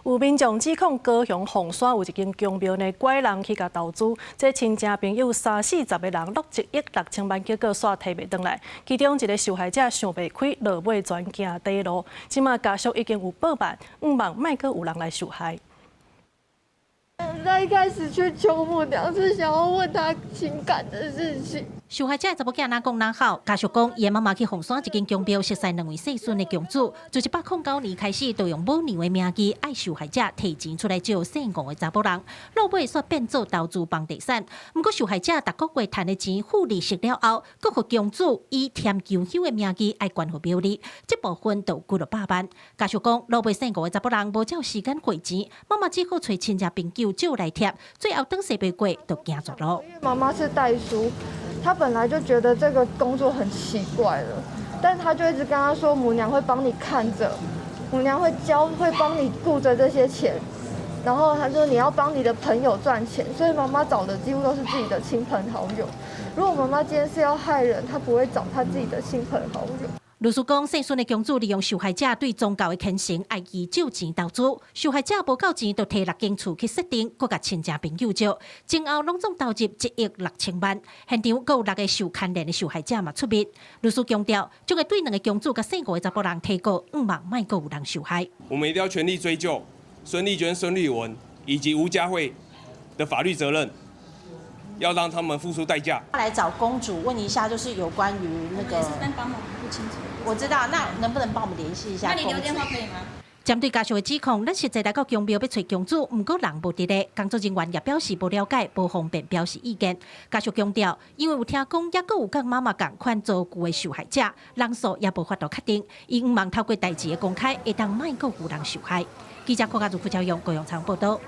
有民众指控高雄凤山有一间公庙呢，拐人去甲投资，这亲戚朋友30-40个人落1亿6千万，结果煞摕袂回来。其中一个受害者想袂开，落尾全行地路。即马家属已经有报办，毋望卖阁有人来受害。 他一开始去求母娘是想要问他情感的事情。受害者查某囝哪讲哪好，家属讲，伊妈妈去凤山一间公庙熟悉2位细孙的公主，自109年开始，就用母娘的名义爱受害者摕钱出来借姓吴的查某人，落尾煞变做投资房地产。不过受害者逐个月赚的钱付利息了后，阁互公主以添求休的名义爱关互庙里，这部分就几落百万。家属讲，落尾姓吴的查某人无照时间汇钱，妈妈只好找亲戚朋友借来贴，最后等西北过就行绝路。因为妈妈是代书。 他本来就觉得这个工作很奇怪了，但他就一直跟他说，母娘会帮你看着，母娘会帮你顾着这些钱，然后他说你要帮你的朋友赚钱，所以妈妈找的几乎都是自己的亲朋好友。如果妈妈今天是要害人，她不会找她自己的亲朋好友。 律师讲，姓孙的公主利用受害者对宗教的虔诚，爱伊借钱投资。受害者无够钱，就摕6间厝去设定，佮甲亲戚朋友借，前后拢总投入1亿6千万。现场佮有6个受牵连的受害者嘛出面。律师强调，将会对2个公主甲姓吴的查甫人提告，毋望卖佮有人受害。我们一定要全力追究孙丽娟、孙丽文以及吴佳慧的法律责任。 要让他们付出代价。来找公主问一下，就是有关于那个。是在帮忙不清楚。我知道，那能不能帮我们联系一下？那你留电话可以吗？针对家属的指控，咱实际来到公庙要找公主，毋过人无伫咧。工作人员也表示无了解，无方便表示意见。家属强调，因为有听讲，也阁有甲妈妈共款遭拒的受害者，人数也无法度确定，因毋望透过代志的公开，会当卖阁有人受害。记者柯家族副朝阳高阳昌报道。